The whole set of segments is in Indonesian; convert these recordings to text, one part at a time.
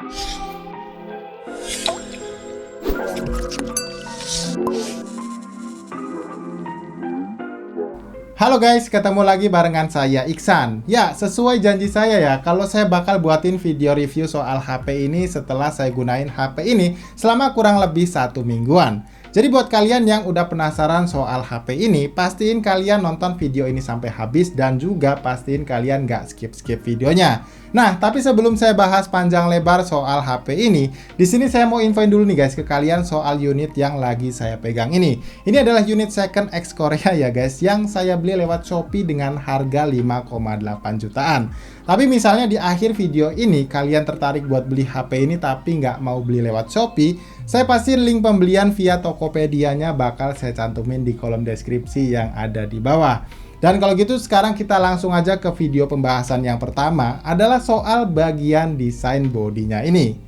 Halo guys, ketemu lagi barengan saya Iksan. Ya, sesuai janji saya ya, kalau saya bakal buatin video review soal HP ini setelah saya gunain HP ini selama kurang lebih 1 mingguan. Jadi buat kalian yang udah penasaran soal HP ini, pastiin kalian nonton video ini sampai habis dan juga pastiin kalian nggak skip-skip videonya. Nah, tapi sebelum saya bahas panjang lebar soal HP ini, di sini saya mau infoin dulu nih guys ke kalian soal unit yang lagi saya pegang ini. Ini adalah unit second X Korea ya guys, yang saya beli lewat Shopee dengan harga 5,8 jutaan. Tapi misalnya di akhir video ini kalian tertarik buat beli HP ini tapi nggak mau beli lewat Shopee, saya pastiin link pembelian via Tokopedia-nya bakal saya cantumin di kolom deskripsi yang ada di bawah. Dan kalau gitu sekarang kita langsung aja ke video pembahasan yang pertama adalah soal bagian desain bodinya ini.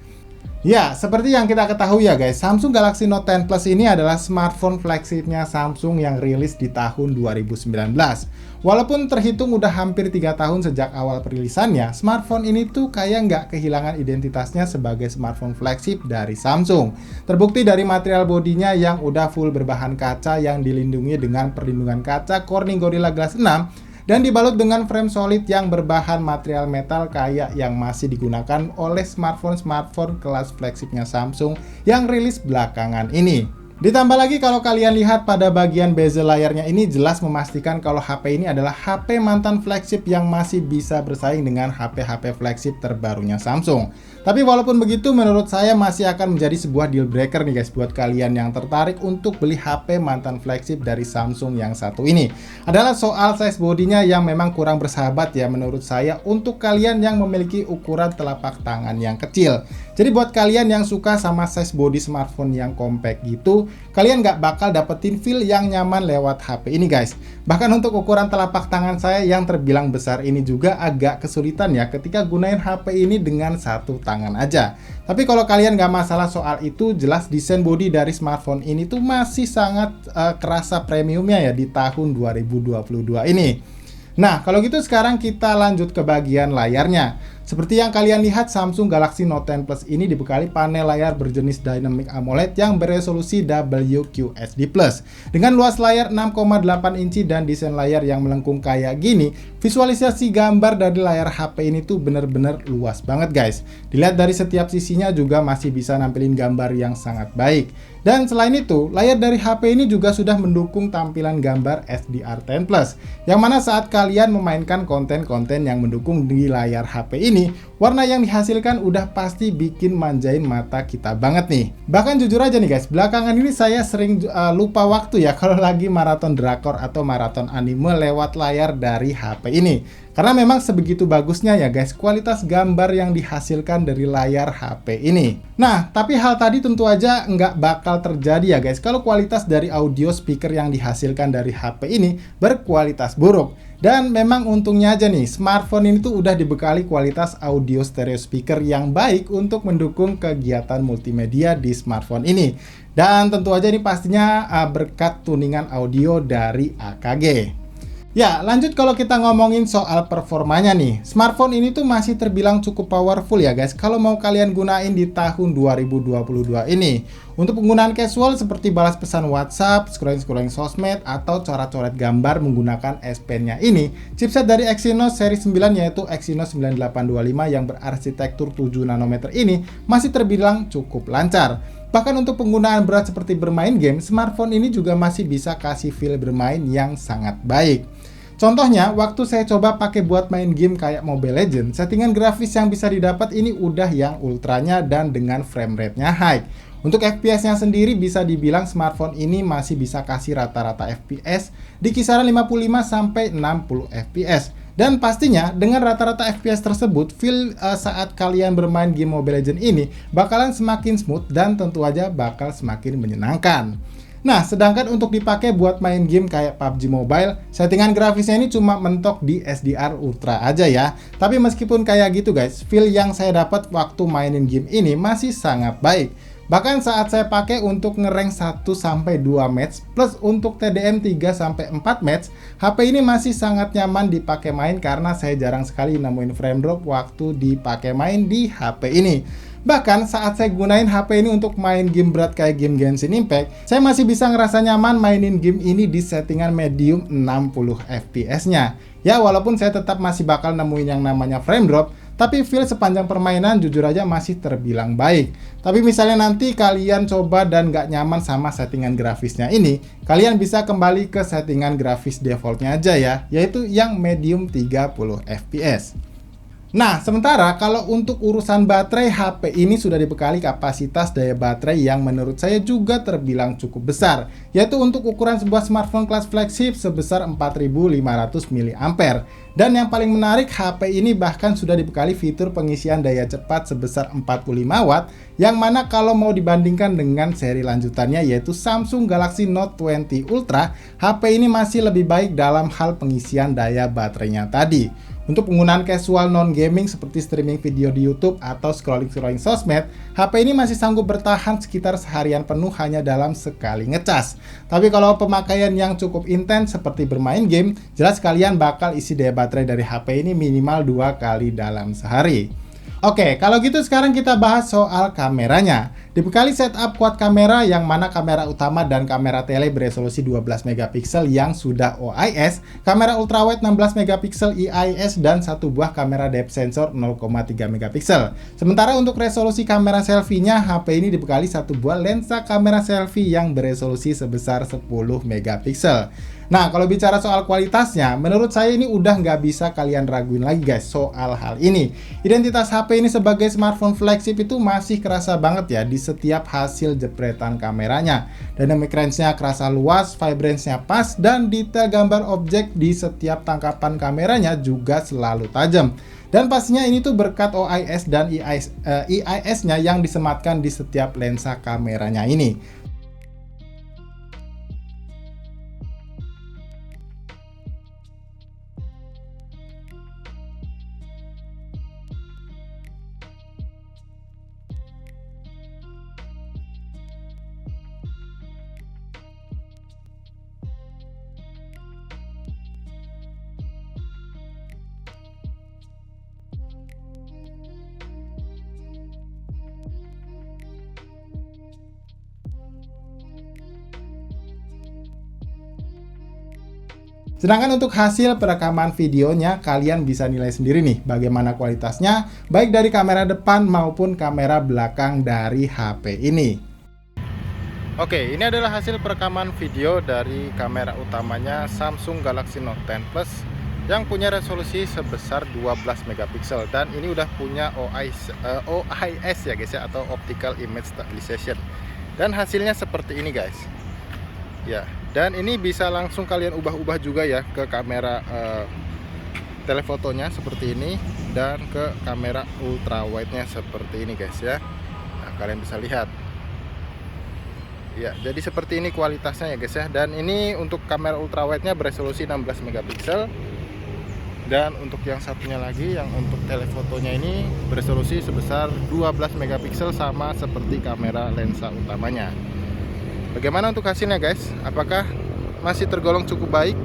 Ya, seperti yang kita ketahui ya guys, Samsung Galaxy Note 10 Plus ini adalah smartphone flagshipnya Samsung yang rilis di tahun 2019. Walaupun terhitung udah hampir 3 tahun sejak awal perilisannya, smartphone ini tuh kayak nggak kehilangan identitasnya sebagai smartphone flagship dari Samsung. Terbukti dari material bodinya yang udah full berbahan kaca yang dilindungi dengan perlindungan kaca Corning Gorilla Glass 6 dan dibalut dengan frame solid yang berbahan material metal kayak yang masih digunakan oleh smartphone kelas flagshipnya Samsung yang rilis belakangan ini. Ditambah lagi kalau kalian lihat pada bagian bezel layarnya ini jelas memastikan kalau HP ini adalah HP mantan flagship yang masih bisa bersaing dengan HP-HP flagship terbarunya Samsung. Tapi walaupun begitu menurut saya masih akan menjadi sebuah deal breaker nih guys buat kalian yang tertarik untuk beli HP mantan flagship dari Samsung yang satu ini. Adalah soal size bodinya yang memang kurang bersahabat ya menurut saya untuk kalian yang memiliki ukuran telapak tangan yang kecil. Jadi buat kalian yang suka sama size body smartphone yang compact gitu, kalian nggak bakal dapetin feel yang nyaman lewat HP ini guys. Bahkan untuk ukuran telapak tangan saya yang terbilang besar ini juga agak kesulitan ya ketika gunain HP ini dengan satu tangan aja. Tapi kalau kalian nggak masalah soal itu, jelas desain body dari smartphone ini tuh masih sangat kerasa premiumnya ya di tahun 2022 ini. Nah, kalau gitu sekarang kita lanjut ke bagian layarnya. Seperti yang kalian lihat, Samsung Galaxy Note 10 Plus ini dibekali panel layar berjenis Dynamic AMOLED yang beresolusi WQHD+. Dengan luas layar 6,8 inci dan desain layar yang melengkung kayak gini, visualisasi gambar dari layar HP ini tuh bener-bener luas banget guys. Dilihat dari setiap sisinya juga masih bisa nampilin gambar yang sangat baik. Dan selain itu, layar dari HP ini juga sudah mendukung tampilan gambar HDR10+, yang mana saat kalian memainkan konten-konten yang mendukung di layar HP ini, warna yang dihasilkan udah pasti bikin manjain mata kita banget nih. Bahkan jujur aja nih guys, belakangan ini saya sering lupa waktu ya kalau lagi maraton drakor atau maraton anime lewat layar dari HP ini. Karena memang sebegitu bagusnya ya guys kualitas gambar yang dihasilkan dari layar HP ini. Nah, tapi hal tadi tentu aja nggak bakal terjadi ya guys kalau kualitas dari audio speaker yang dihasilkan dari HP ini berkualitas buruk. Dan memang untungnya aja nih, smartphone ini tuh udah dibekali kualitas audio stereo speaker yang baik untuk mendukung kegiatan multimedia di smartphone ini. Dan tentu aja ini pastinya berkat tuningan audio dari AKG. Ya, lanjut kalau kita ngomongin soal performanya nih. Smartphone ini tuh masih terbilang cukup powerful ya guys kalau mau kalian gunain di tahun 2022 ini. Untuk penggunaan casual seperti balas pesan WhatsApp, scrolling sosmed, atau coret-coret gambar menggunakan S Pen-nya ini, chipset dari Exynos seri 9 yaitu Exynos 9825 yang berarsitektur 7 nanometer ini masih terbilang cukup lancar. Bahkan untuk penggunaan berat seperti bermain game, smartphone ini juga masih bisa kasih feel bermain yang sangat baik. Contohnya, waktu saya coba pakai buat main game kayak Mobile Legends, settingan grafis yang bisa didapat ini udah yang ultranya dan dengan frame rate-nya high. Untuk FPS-nya sendiri bisa dibilang smartphone ini masih bisa kasih rata-rata FPS di kisaran 55-60 FPS. Dan pastinya dengan rata-rata FPS tersebut, feel saat kalian bermain game Mobile Legends ini bakalan semakin smooth dan tentu aja bakal semakin menyenangkan. Nah, sedangkan untuk dipakai buat main game kayak PUBG Mobile, settingan grafisnya ini cuma mentok di SDR Ultra aja ya. Tapi meskipun kayak gitu guys, feel yang saya dapat waktu mainin game ini masih sangat baik. Bahkan saat saya pakai untuk ngerank 1-2 match plus untuk TDM 3-4 match, HP ini masih sangat nyaman dipakai main karena saya jarang sekali nemuin frame drop waktu dipakai main di HP ini. Bahkan saat saya gunain HP ini untuk main game berat kayak game Genshin Impact, saya masih bisa ngerasa nyaman mainin game ini di settingan medium 60 fps-nya. Ya, walaupun saya tetap masih bakal nemuin yang namanya frame drop, tapi feel sepanjang permainan jujur aja masih terbilang baik. Tapi misalnya nanti kalian coba dan nggak nyaman sama settingan grafisnya ini, kalian bisa kembali ke settingan grafis defaultnya aja ya, yaitu yang medium 30 fps. Nah, sementara kalau untuk urusan baterai, HP ini sudah dibekali kapasitas daya baterai yang menurut saya juga terbilang cukup besar, yaitu untuk ukuran sebuah smartphone kelas flagship sebesar 4500 mAh. Dan yang paling menarik, HP ini bahkan sudah dibekali fitur pengisian daya cepat sebesar 45 Watt, yang mana kalau mau dibandingkan dengan seri lanjutannya yaitu Samsung Galaxy Note 20 Ultra, HP ini masih lebih baik dalam hal pengisian daya baterainya tadi. Untuk penggunaan casual non-gaming seperti streaming video di YouTube atau scrolling-scrolling sosmed, HP ini masih sanggup bertahan sekitar seharian penuh hanya dalam sekali ngecas. Tapi kalau pemakaian yang cukup intens seperti bermain game, jelas kalian bakal isi daya baterai dari HP ini minimal 2 kali dalam sehari. Oke, kalau gitu sekarang kita bahas soal kameranya. Dibekali setup quad kamera yang mana kamera utama dan kamera tele beresolusi 12 megapiksel yang sudah OIS, kamera ultrawide 16 megapiksel IIS, dan satu buah kamera depth sensor 0,3 megapiksel. Sementara untuk resolusi kamera selfie-nya, HP ini dibekali satu buah lensa kamera selfie yang beresolusi sebesar 10 megapiksel. Nah, kalau bicara soal kualitasnya, menurut saya ini udah nggak bisa kalian raguin lagi guys soal hal ini. Identitas HP ini sebagai smartphone flagship itu masih kerasa banget ya di setiap hasil jepretan kameranya. Dynamic range-nya kerasa luas, vibrance-nya pas, dan detail gambar objek di setiap tangkapan kameranya juga selalu tajam. Dan pastinya ini tuh berkat OIS dan IIS-nya yang disematkan di setiap lensa kameranya ini. Sedangkan untuk hasil perekaman videonya, kalian bisa nilai sendiri nih bagaimana kualitasnya, baik dari kamera depan maupun kamera belakang dari HP ini. Oke, ini adalah hasil perekaman video dari kamera utamanya Samsung Galaxy Note 10 Plus yang punya resolusi sebesar 12 megapiksel dan ini udah punya OIS ya guys ya, atau Optical Image Stabilization. Dan hasilnya seperti ini guys. Ya, dan ini bisa langsung kalian ubah-ubah juga ya ke kamera telefotonya seperti ini dan ke kamera ultrawide-nya seperti ini guys ya. Nah, kalian bisa lihat. Ya, jadi seperti ini kualitasnya ya guys ya. Dan ini untuk kamera ultrawide-nya beresolusi 16 megapiksel. Dan untuk yang satunya lagi yang untuk telefotonya ini beresolusi sebesar 12 megapiksel sama seperti kamera lensa utamanya. Bagaimana untuk hasilnya guys? Apakah masih tergolong cukup baik?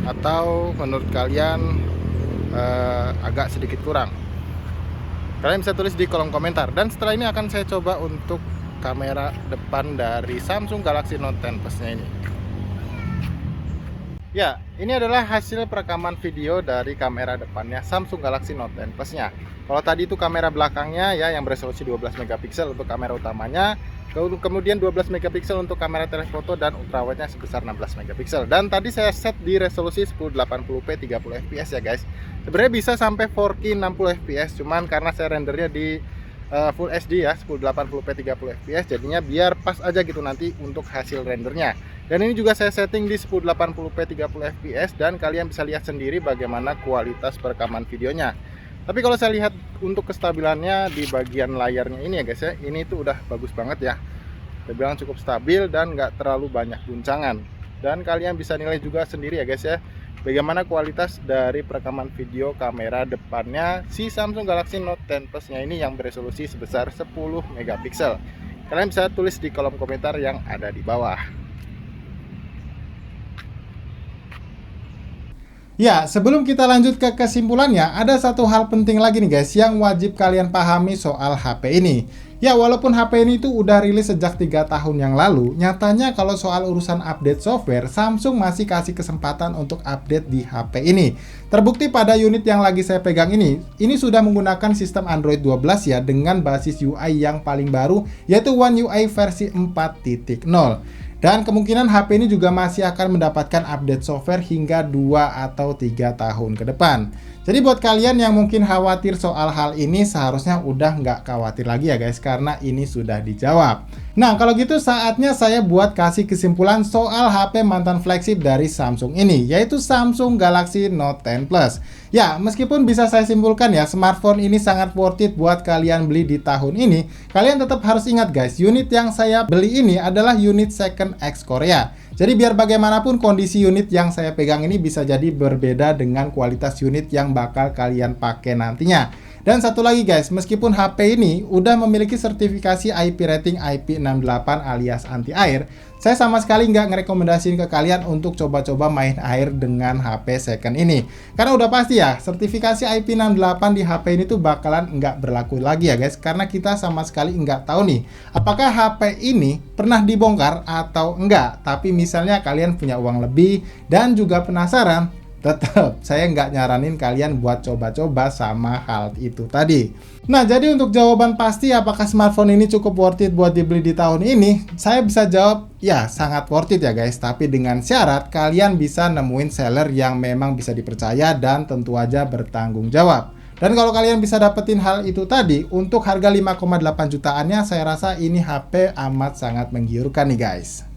Atau menurut kalian agak sedikit kurang? Kalian bisa tulis di kolom komentar. Dan setelah ini akan saya coba untuk kamera depan dari Samsung Galaxy Note 10 Plus-nya ini. Ya, ini adalah hasil perekaman video dari kamera depannya Samsung Galaxy Note 10 Plus-nya. Kalau tadi itu kamera belakangnya ya yang beresolusi 12 megapiksel untuk kamera utamanya. Kemudian 12 megapiksel untuk kamera telefoto dan ultrawide-nya sebesar 16 megapiksel. Dan tadi saya set di resolusi 1080p 30 fps ya guys. Sebenarnya bisa sampai 4K 60 fps, cuman karena saya rendernya di Full HD ya 1080p 30 fps, jadinya biar pas aja gitu nanti untuk hasil rendernya. Dan ini juga saya setting di 1080p 30 fps dan kalian bisa lihat sendiri bagaimana kualitas perekaman videonya. Tapi kalau saya lihat untuk kestabilannya di bagian layarnya ini ya guys ya, ini tuh udah bagus banget ya. Terbilang cukup stabil dan nggak terlalu banyak guncangan. Dan kalian bisa nilai juga sendiri ya guys ya, bagaimana kualitas dari perekaman video kamera depannya si Samsung Galaxy Note 10 Plus-nya ini yang beresolusi sebesar 10 megapiksel. Kalian bisa tulis di kolom komentar yang ada di bawah. Ya, sebelum kita lanjut ke kesimpulannya, ada satu hal penting lagi nih guys yang wajib kalian pahami soal HP ini. Ya, walaupun HP ini tuh udah rilis sejak 3 tahun yang lalu, nyatanya kalau soal urusan update software, Samsung masih kasih kesempatan untuk update di HP ini. Terbukti pada unit yang lagi saya pegang ini sudah menggunakan sistem Android 12 ya dengan basis UI yang paling baru, yaitu One UI versi 4.0. Dan kemungkinan HP ini juga masih akan mendapatkan update software hingga 2 atau 3 tahun ke depan. Jadi buat kalian yang mungkin khawatir soal hal ini, seharusnya udah nggak khawatir lagi ya guys, karena ini sudah dijawab. Nah, kalau gitu saatnya saya buat kasih kesimpulan soal HP mantan flagship dari Samsung ini, yaitu Samsung Galaxy Note 10 Plus. Ya, meskipun bisa saya simpulkan ya, smartphone ini sangat worth it buat kalian beli di tahun ini, kalian tetap harus ingat guys, unit yang saya beli ini adalah unit second ex Korea. Jadi biar bagaimanapun kondisi unit yang saya pegang ini bisa jadi berbeda dengan kualitas unit yang bakal kalian pakai nantinya. Dan satu lagi guys, meskipun HP ini udah memiliki sertifikasi IP rating IP68 alias anti air, saya sama sekali nggak ngerekomendasiin ke kalian untuk coba-coba main air dengan HP second ini. Karena udah pasti ya, sertifikasi IP68 di HP ini tuh bakalan nggak berlaku lagi ya guys, karena kita sama sekali nggak tahu nih, apakah HP ini pernah dibongkar atau enggak. Tapi misalnya kalian punya uang lebih dan juga penasaran, tetap saya nggak nyaranin kalian buat coba-coba sama hal itu tadi. Nah, jadi untuk jawaban pasti apakah smartphone ini cukup worth it buat dibeli di tahun ini, saya bisa jawab ya sangat worth it ya guys, tapi dengan syarat kalian bisa nemuin seller yang memang bisa dipercaya dan tentu aja bertanggung jawab. Dan kalau kalian bisa dapetin hal itu tadi, untuk harga 5,8 jutaannya saya rasa ini HP amat sangat menggiurkan nih guys.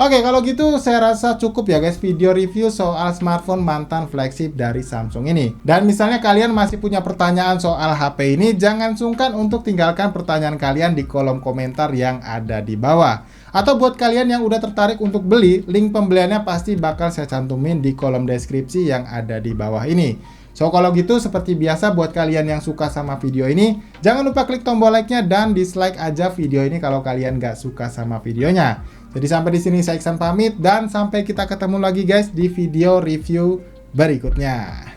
Oke, kalau gitu saya rasa cukup ya guys video review soal smartphone mantan flagship dari Samsung ini. Dan misalnya kalian masih punya pertanyaan soal HP ini, jangan sungkan untuk tinggalkan pertanyaan kalian di kolom komentar yang ada di bawah. Atau buat kalian yang udah tertarik untuk beli, link pembeliannya pasti bakal saya cantumin di kolom deskripsi yang ada di bawah ini. So, kalau gitu seperti biasa buat kalian yang suka sama video ini, jangan lupa klik tombol like-nya dan dislike aja video ini kalau kalian nggak suka sama videonya. Jadi sampai di sini saya Iksan pamit dan sampai kita ketemu lagi guys di video review berikutnya.